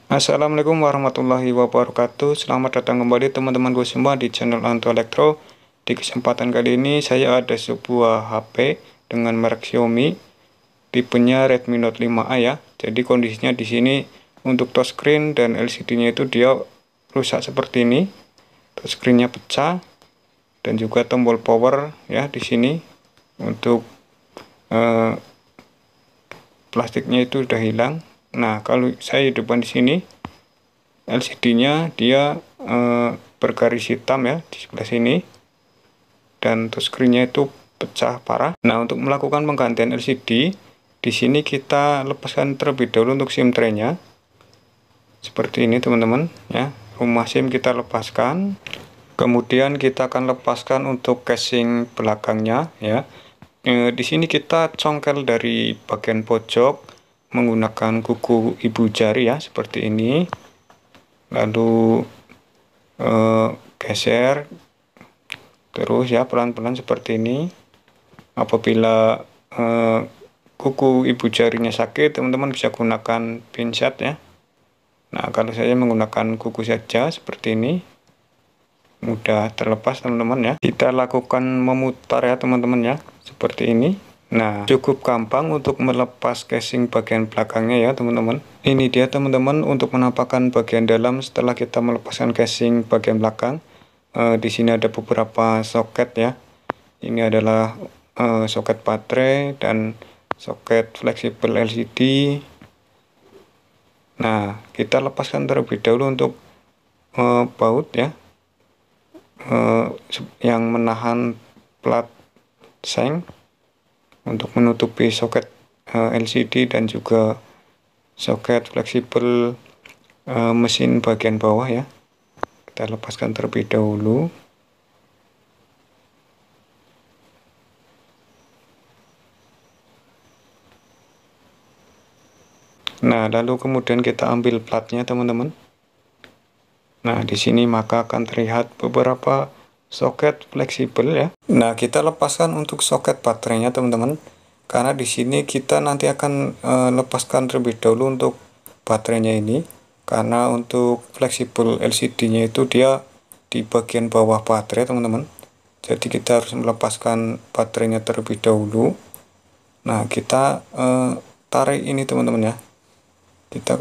Assalamualaikum warahmatullahi wabarakatuh. Selamat datang kembali teman-temanku semua di channel Anto Elektro. Di kesempatan kali ini saya ada sebuah HP dengan merek Xiaomi, tipenya Redmi Note 5A ya. Jadi kondisinya di sini untuk touchscreen dan LCD-nya itu dia rusak seperti ini. Touchscreen-nya pecah dan juga tombol power ya di sini untuk eh, plastiknya itu sudah hilang. Nah, kalau saya depan di sini LCD-nya dia bergaris hitam ya di sebelah sini, dan touchscreen-nya itu pecah parah. Nah, untuk melakukan penggantian LCD, di sini kita lepaskan terlebih dahulu untuk SIM tray-nya. Seperti ini teman-teman ya. Rumah SIM kita lepaskan. Kemudian kita akan lepaskan untuk casing belakangnya ya. Di sini kita congkel dari bagian pojok menggunakan kuku ibu jari ya, seperti ini. Lalu geser terus ya, pelan-pelan seperti ini. Apabila kuku ibu jarinya sakit, teman-teman bisa gunakan pinset ya. Nah, kalau saya menggunakan kuku saja seperti ini, mudah terlepas teman-teman ya. Kita lakukan memutar ya teman-teman ya, seperti ini. Nah, cukup gampang untuk melepas casing bagian belakangnya ya teman-teman. Ini dia teman-teman untuk menampakkan bagian dalam setelah kita melepaskan casing bagian belakang. Di sini ada beberapa soket ya. Ini adalah soket baterai dan soket fleksibel LCD. Nah, kita lepaskan terlebih dahulu untuk baut ya, yang menahan plat seng untuk menutupi soket LCD dan juga soket fleksibel mesin bagian bawah ya. Kita lepaskan terlebih dahulu. Nah, lalu kemudian kita ambil platnya teman-teman. Nah, di sini maka akan terlihat beberapa soket fleksibel ya. Nah, kita lepaskan untuk soket baterainya teman-teman, karena di sini kita nanti akan lepaskan terlebih dahulu untuk baterainya ini, karena untuk fleksibel LCD-nya itu dia di bagian bawah baterai teman-teman. Jadi kita harus melepaskan baterainya terlebih dahulu. Nah, kita tarik ini teman-teman ya. Kita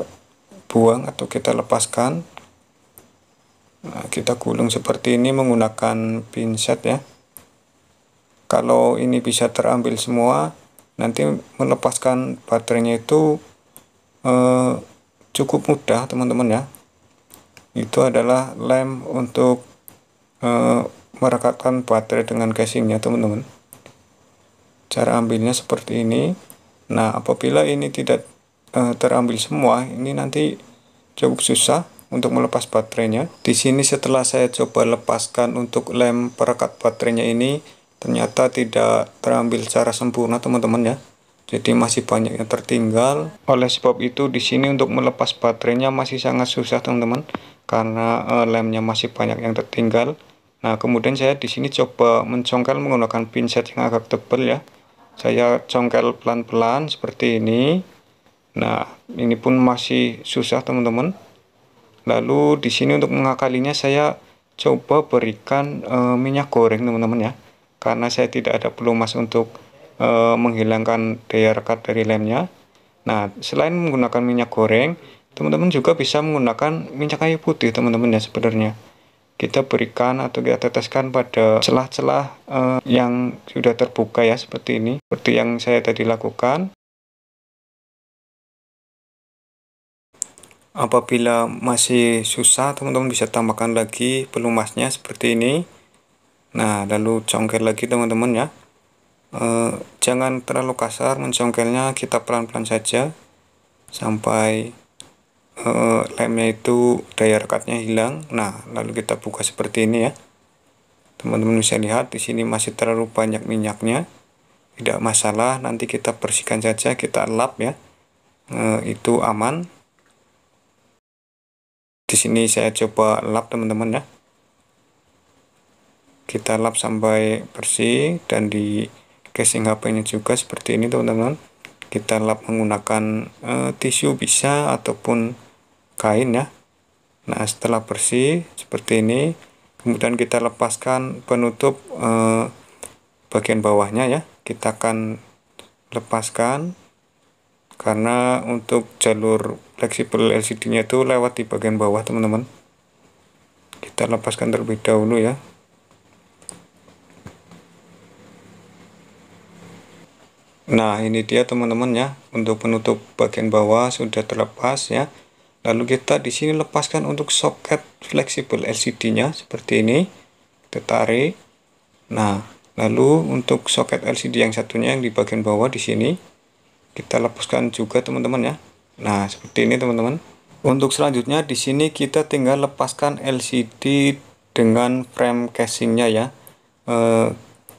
buang atau kita lepaskan. Nah, kita gulung seperti ini menggunakan pinset ya. Kalau ini bisa terambil semua, nanti melepaskan baterainya itu cukup mudah teman-teman ya. Itu adalah lem untuk merekatkan baterai dengan casingnya teman-teman. Cara ambilnya seperti ini. Nah, apabila ini tidak terambil semua, ini nanti cukup susah untuk melepas baterainya. Di sini setelah saya coba lepaskan untuk lem perekat baterainya ini, ternyata tidak terambil secara sempurna teman-teman ya. Jadi masih banyak yang tertinggal. Oleh sebab itu di sini untuk melepas baterainya masih sangat susah teman-teman, karena lemnya masih banyak yang tertinggal. Nah, kemudian saya di sini coba mencongkel menggunakan pinset yang agak tebal ya. Saya congkel pelan-pelan seperti ini. Nah, ini pun masih susah teman-teman. Lalu di sini untuk mengakalinya saya coba berikan minyak goreng teman-teman ya, karena saya tidak ada pelumas untuk menghilangkan daya rekat dari lemnya. Nah, selain menggunakan minyak goreng, teman-teman juga bisa menggunakan minyak kayu putih teman-teman ya. Sebenarnya kita berikan atau kita teteskan pada celah-celah yang sudah terbuka ya, seperti ini, seperti yang saya tadi lakukan. Apabila masih susah, teman-teman bisa tambahkan lagi pelumasnya seperti ini. Nah, lalu congkel lagi teman-teman ya. Jangan terlalu kasar mencongkelnya, kita pelan-pelan saja sampai lemnya itu daya rekatnya hilang. Nah, lalu kita buka seperti ini ya. Teman-teman bisa lihat di sini masih terlalu banyak minyaknya. Tidak masalah, nanti kita bersihkan saja, kita lap ya. Itu aman. Di sini saya coba lap teman-teman ya. Kita lap sampai bersih, dan di casing HP-nya juga seperti ini teman-teman. Kita lap menggunakan tisu bisa, ataupun kain ya. Nah, setelah bersih seperti ini, kemudian kita lepaskan penutup bagian bawahnya ya. Kita akan lepaskan karena untuk jalur fleksibel LCD-nya itu lewat di bagian bawah, teman-teman. Kita lepaskan terlebih dahulu ya. Nah, ini dia teman-teman ya, untuk penutup bagian bawah sudah terlepas ya. Lalu kita di sini lepaskan untuk soket fleksibel LCD-nya seperti ini. Kita tarik. Nah, lalu untuk soket LCD yang satunya yang di bagian bawah di sini kita lepaskan juga teman-teman ya. Nah, seperti ini teman-teman. Untuk selanjutnya di sini kita tinggal lepaskan LCD dengan frame casingnya ya.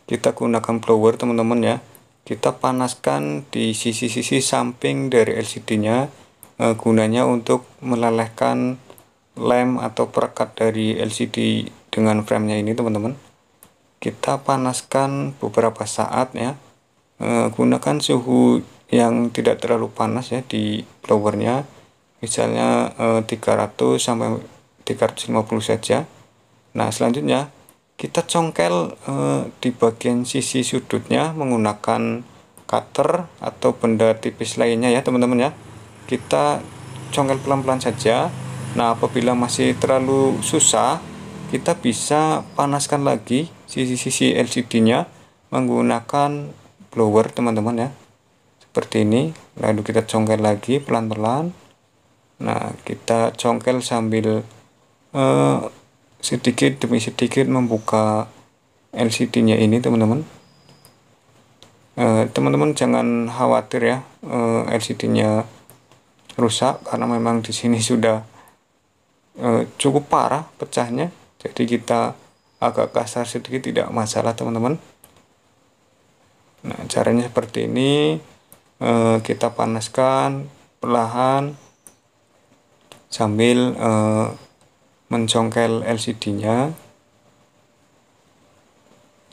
Kita gunakan blower teman-teman ya. Kita panaskan di sisi-sisi samping dari LCD-nya, gunanya untuk melelehkan lem atau perekat dari LCD dengan framenya ini teman-teman. Kita panaskan beberapa saat ya, gunakan suhu yang tidak terlalu panas ya di blowernya, misalnya 300 sampai 350 saja. Nah, selanjutnya kita congkel di bagian sisi sudutnya menggunakan cutter atau benda tipis lainnya ya teman-teman ya. Kita congkel pelan-pelan saja. Nah, apabila masih terlalu susah, kita bisa panaskan lagi sisi-sisi LCD-nya menggunakan blower teman-teman ya. Seperti ini. Lalu kita congkel lagi pelan-pelan. Nah, kita congkel sambil sedikit demi sedikit membuka LCD-nya ini teman-teman. Teman-teman jangan khawatir ya, LCD-nya rusak karena memang di sini sudah cukup parah pecahnya. Jadi kita agak kasar sedikit tidak masalah teman-teman. Nah, caranya seperti ini. Kita panaskan perlahan sambil mencongkel LCD-nya.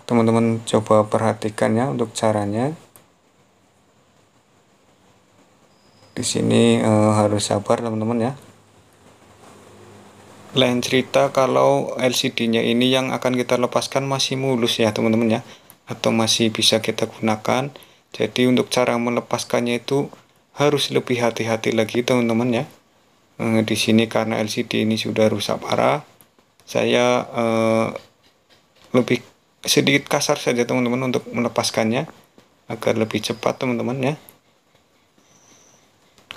Teman-teman coba perhatikan ya untuk caranya. Di sini harus sabar teman-teman ya. Lain cerita kalau LCD-nya ini yang akan kita lepaskan masih mulus ya teman-teman ya, atau masih bisa kita gunakan. Jadi untuk cara melepaskannya itu harus lebih hati-hati lagi teman-teman ya. Di sini karena LCD ini sudah rusak parah, saya lebih sedikit kasar saja teman-teman untuk melepaskannya agar lebih cepat teman-teman ya.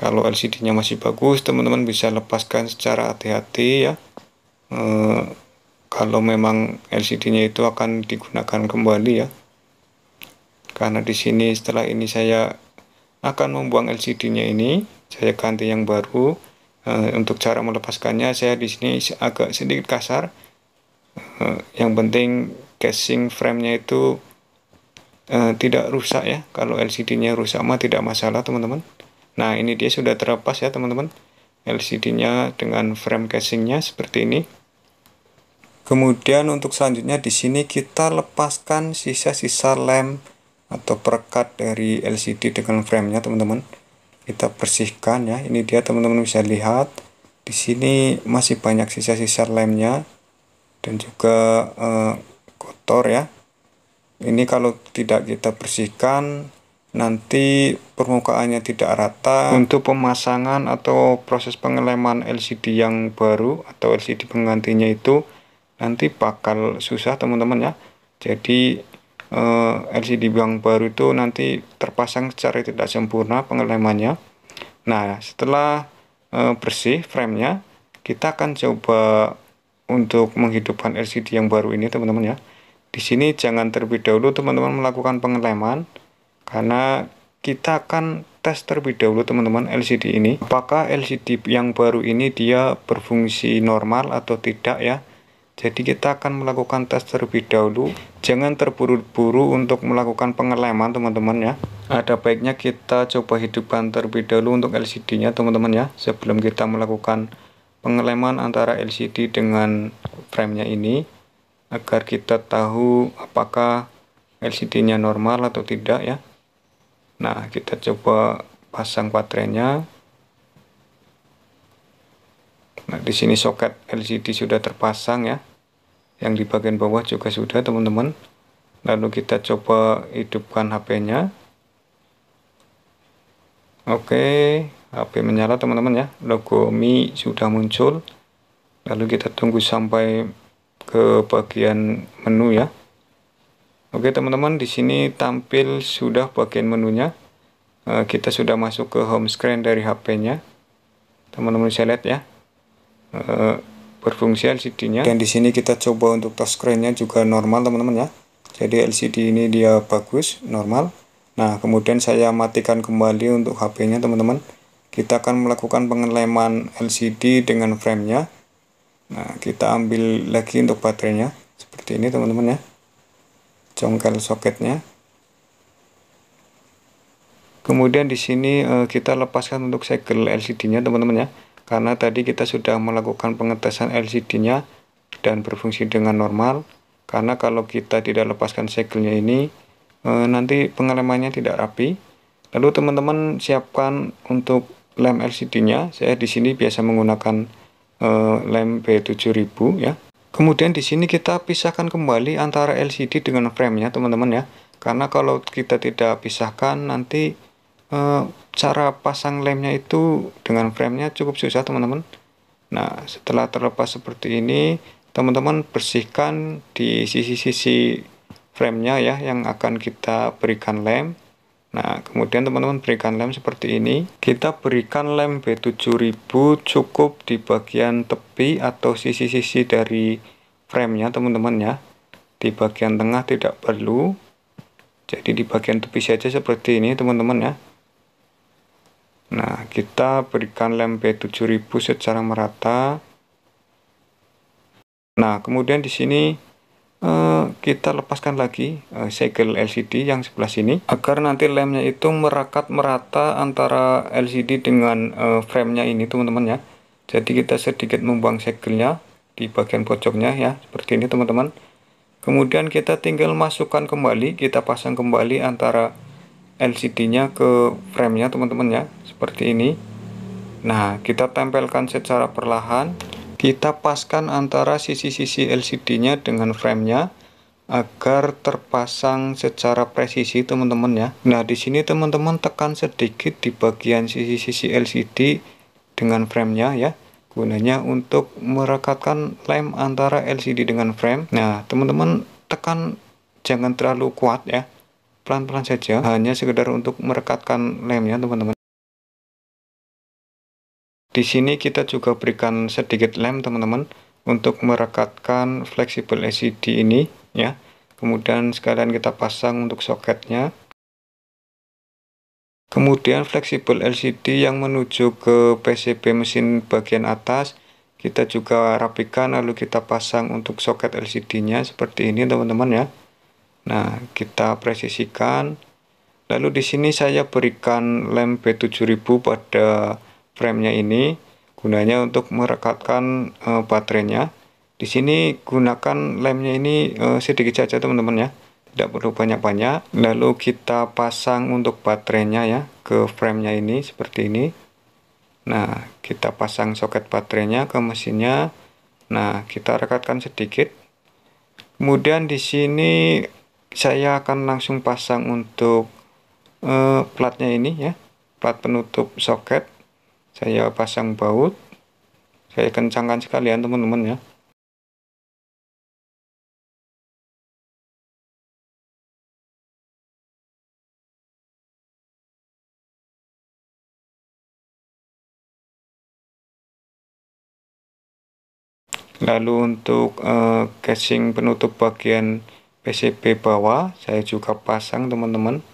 Kalau LCD-nya masih bagus, teman-teman bisa lepaskan secara hati-hati ya. Kalau memang LCD-nya itu akan digunakan kembali ya. Karena di sini setelah ini saya akan membuang LCD-nya ini, saya ganti yang baru. Untuk cara melepaskannya saya di sini agak sedikit kasar. Yang penting casing frame-nya itu tidak rusak ya. Kalau LCD-nya rusak mah tidak masalah teman-teman. Nah, ini dia sudah terlepas ya teman-teman. LCD-nya dengan frame casingnya seperti ini. Kemudian untuk selanjutnya di sini kita lepaskan sisa-sisa lem atau perekat dari LCD dengan frame-nya teman-teman. Kita bersihkan ya. Ini dia teman-teman bisa lihat. Di sini masih banyak sisa-sisa lemnya dan juga kotor ya. Ini kalau tidak kita bersihkan nanti permukaannya tidak rata. Untuk pemasangan atau proses pengeleman LCD yang baru atau LCD penggantinya itu nanti bakal susah teman-teman ya. Jadi LCD yang baru itu nanti terpasang secara tidak sempurna pengelemannya. Nah, setelah bersih framenya, kita akan coba untuk menghidupkan LCD yang baru ini teman-teman ya. Di sini jangan terlebih dahulu teman-teman melakukan pengeleman, karena kita akan tes terlebih dahulu teman-teman LCD ini. Apakah LCD yang baru ini dia berfungsi normal atau tidak ya. Jadi kita akan melakukan tes terlebih dahulu. Jangan terburu-buru untuk melakukan pengeleman teman-teman ya. Ada baiknya kita coba hidupkan terlebih dahulu untuk LCD-nya teman-teman ya, sebelum kita melakukan pengeleman antara LCD dengan frame-nya ini, agar kita tahu apakah LCD-nya normal atau tidak ya. Nah, kita coba pasang baterainya. di sini soket LCD sudah terpasang ya. Yang di bagian bawah juga sudah, teman-teman. Lalu kita coba hidupkan HP-nya. Oke, HP menyala teman-teman ya. Logo Mi sudah muncul. Lalu kita tunggu sampai ke bagian menu ya. Oke teman-teman, di sini tampil sudah bagian menunya. Kita sudah masuk ke home screen dari HP-nya. Teman-teman bisa lihat ya. Berfungsi LCD-nya. Dan di sini kita coba untuk touchscreen-nya juga normal teman-teman ya. Jadi LCD ini dia bagus, normal. Nah, kemudian saya matikan kembali untuk HP-nya teman-teman. Kita akan melakukan pengeleman LCD dengan frame-nya. Nah, kita ambil lagi untuk baterainya seperti ini teman-teman ya. Congkel soketnya. Kemudian di sini kita lepaskan untuk segel LCD-nya teman-teman ya. Karena tadi kita sudah melakukan pengetesan LCD-nya dan berfungsi dengan normal. Karena kalau kita tidak lepaskan segelnya ini, nanti pengelemannya tidak rapi. Lalu teman-teman siapkan untuk lem LCD-nya. Saya di sini biasa menggunakan lem B7000 ya. Kemudian di sini kita pisahkan kembali antara LCD dengan frame-nya teman-teman ya. Karena kalau kita tidak pisahkan nanti cara pasang lemnya itu dengan frame-nya cukup susah teman-teman. Nah, setelah terlepas seperti ini, teman-teman bersihkan di sisi-sisi frame-nya ya yang akan kita berikan lem. Nah, kemudian teman-teman berikan lem seperti ini. Kita berikan lem B7000 cukup di bagian tepi atau sisi-sisi dari frame-nya teman-teman ya. Di bagian tengah tidak perlu. Jadi di bagian tepi saja seperti ini teman-teman ya. Nah, kita berikan lem B7000 secara merata. Nah, kemudian di sini kita lepaskan lagi segel LCD yang sebelah sini agar nanti lemnya itu merakat merata antara LCD dengan frame-nya ini teman-teman ya. Jadi kita sedikit membuang segelnya di bagian pojoknya ya, seperti ini teman-teman. Kemudian kita tinggal masukkan kembali, kita pasang kembali antara LCD-nya ke frame-nya teman-teman ya, seperti ini. Nah, kita tempelkan secara perlahan. Kita paskan antara sisi-sisi LCD-nya dengan frame-nya agar terpasang secara presisi teman-teman ya. Nah, di sini teman-teman tekan sedikit di bagian sisi-sisi LCD dengan frame-nya ya. Gunanya untuk merekatkan lem antara LCD dengan frame. Nah, teman-teman tekan jangan terlalu kuat ya. Pelan-pelan saja, hanya sekedar untuk merekatkan lemnya teman-teman. Di sini kita juga berikan sedikit lem teman-teman untuk merekatkan fleksibel LCD ini ya. Kemudian sekalian kita pasang untuk soketnya. Kemudian fleksibel LCD yang menuju ke PCB mesin bagian atas kita juga rapikan, lalu kita pasang untuk soket LCD-nya seperti ini teman-teman ya. Nah, kita presisikan. Lalu di sini saya berikan lem B7000 pada frame-nya ini, gunanya untuk merekatkan baterainya. Di sini gunakan lemnya ini sedikit saja teman-teman ya, tidak perlu banyak-banyak. Lalu kita pasang untuk baterainya ya ke frame-nya ini seperti ini. Nah, kita pasang soket baterainya ke mesinnya. Nah, kita rekatkan sedikit. Kemudian di sini saya akan langsung pasang untuk platnya ini ya, plat penutup soket. Saya pasang baut, saya kencangkan sekalian teman-teman ya. Lalu untuk casing penutup bagian PCB bawah saya juga pasang teman-teman.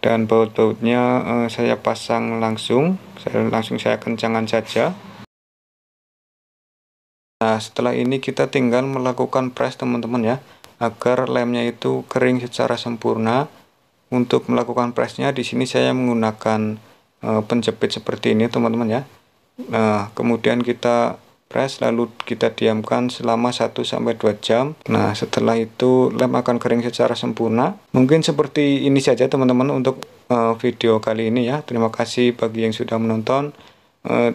Dan baut-bautnya saya pasang langsung, saya kencangkan saja. Nah, setelah ini kita tinggal melakukan press teman-teman ya, agar lemnya itu kering secara sempurna. Untuk melakukan pressnya di sini saya menggunakan penjepit seperti ini teman-teman ya. Nah, kemudian kita press lalu kita diamkan selama 1-2 jam. Nah, setelah itu lem akan kering secara sempurna. Mungkin seperti ini saja teman-teman untuk video kali ini ya. Terima kasih bagi yang sudah menonton.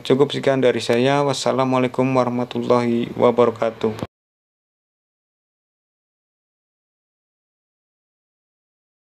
Cukup sekian dari saya. Wassalamualaikum warahmatullahi wabarakatuh.